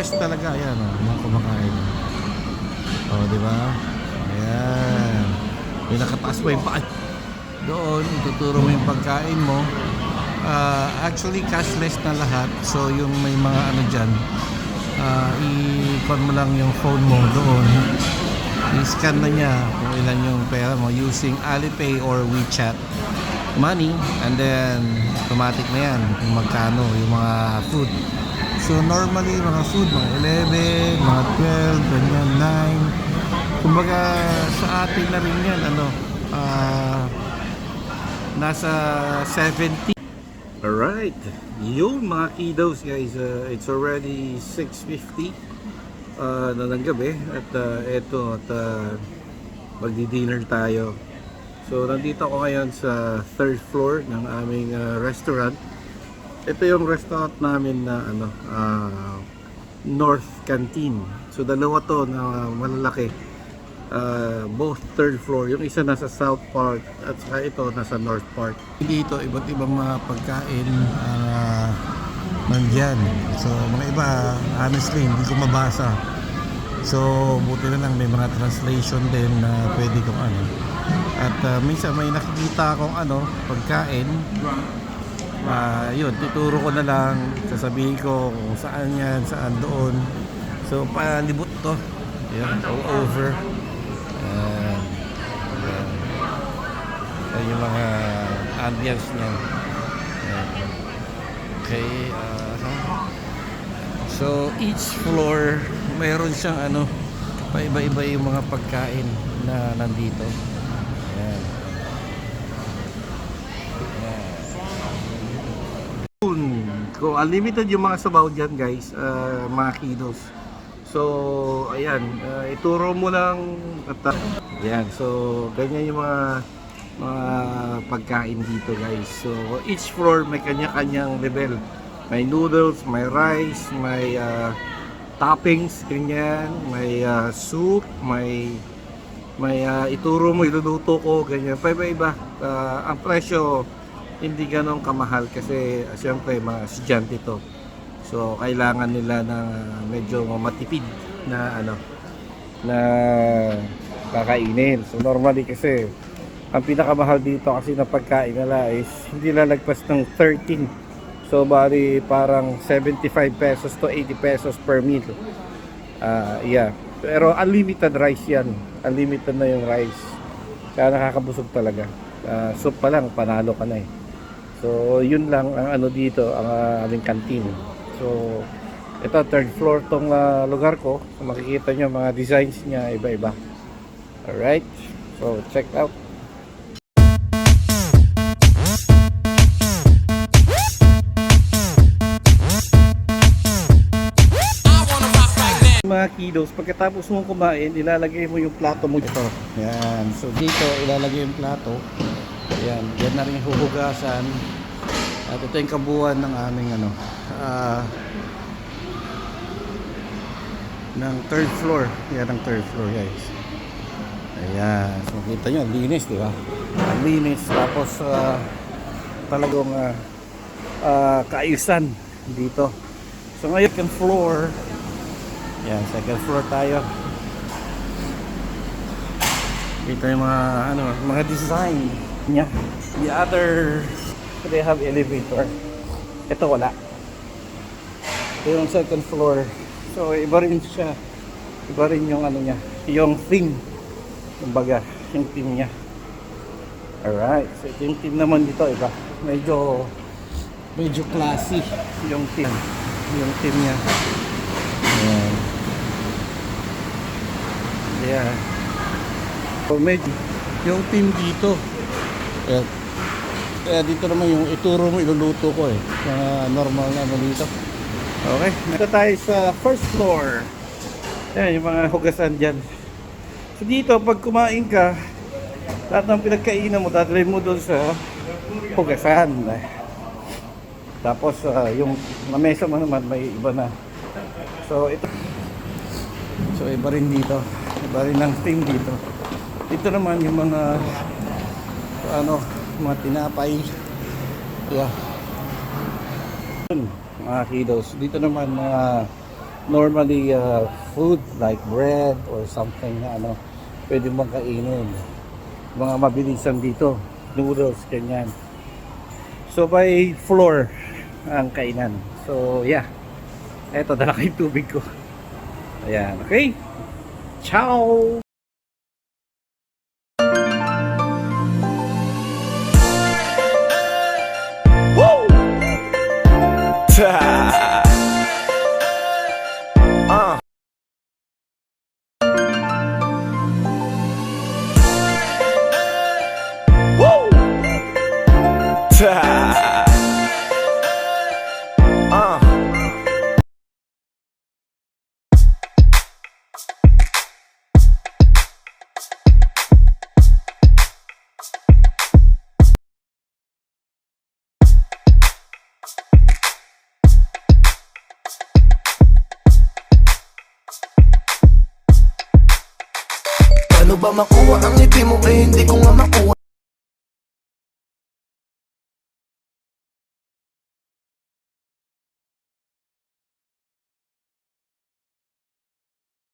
fresh talaga. Ayan, mga kumakain. Di ba? Ayan. May nakataas pa yung paa. Doon, ituturo mo yung pagkain mo. Actually, cashless na lahat. So, yung may mga ano dyan, i-con mo lang yung phone mo doon. I-scan na niya kung ilan yung pera mo using Alipay or WeChat money, and then automatic na yan kung magkano yung mga food. So normally mga food, mga 11, mga 12, ganyan, 9. Kumbaga sa atin na rin yan, nasa 70. Alright, yung mga kiddos guys, it's already 6:50 na ng gabi at magdi-dinner tayo. So nandito ako ngayon sa third floor ng aming restaurant. Ito yung restaurant namin na North Canteen. So dalawa to na malalaki. Both third floor. Yung isa nasa South Part at saka ito nasa North Part. Dito iba't ibang mga pagkain nandyan. So mga iba honestly hindi ko mabasa. So buti na lang may mga translation din na pwede kong At minsan may nakikita akong pagkain. Yun, tuturo ko na lang, sasabihin ko kung saan yan, saan doon. So palibot to. Yan, all over. Yan yung mga ambience niya. Okay. So each floor mayroon siyang paiba-iba yung mga pagkain na nandito. Ayan. Kung unlimited yung mga sabaw dyan guys, mga kiddos. So ayan, ituro mo lang at ayan, so ganyan yung mga pagkain dito guys. So each floor may kanya-kanyang level. May noodles, may rice, may toppings, ganyan, may soup, may ituro mo, iluluto ko, ganyan, iba-iba. Ang presyo hindi ganong kamahal kasi siyempre mga estudyante to. So kailangan nila ng medyo matipid na na kakainin. So normally kasi ang pinakamahal dito kasi na pagkain nila is hindi lalagpas ng 13. So bali parang 75 pesos to 80 pesos per meal. Yeah. Pero unlimited rice yan. Unlimited na yung rice. Kaya nakakabusog talaga. Soup pa lang, panalo ka na eh. So yun lang ang dito, ang aming canteen. So ito third floor tong lugar ko. So, makikita nyo mga designs niya iba-iba. Alright. So check out. Mga kiddos, pagkatapos mong kumain, ilalagay mo yung plato mo dito. Yan. So dito ilalagay yung plato. Yan, yan na rin huhugasan. At ito yung kabuuan ng aming ng third floor. Yan ang third floor guys. Ayan. So kita nyo, linis, di ba? Ang linis. Tapos talagang kaayusan dito. So ngayon yung floor. Yan, second floor tayo. Ito yung mga design niya. The other, they have elevator. Ito wala. Ito yung second floor. So iba rin siya. Iba rin yung niya. Yung theme. Kumbaga, yung theme niya. Alright. So ito yung theme naman dito, iba. Medyo classy yung theme. Yung theme niya. Ayan. Yeah. So medyo yung team dito. Dito naman yung ituro mo, iluluto ko eh. Normal na dito. Okay. Dito tayo sa first floor. Ayan, yung mga hugasan dyan. So dito, pag kumain ka, lahat ng pinagkainan mo, dadalhin mo doon sa hugasan. Tapos, yung mesa mo naman, may iba na. So, ito. So, iba rin dito. Iba rin ang team dito. Dito naman yung mga mga tinapay. Yeah. Mga kiddos. Dito naman mga normally food like bread or something na ano, pwede mong kainin. Mga mabilisan dito, noodles, ganyan. So by floor ang kainan. So yeah, eto dala ko yung tubig ko. Ayan, okay? Ciao! Paano ba makuha ang ngiti mo eh hindi ko nga makuha?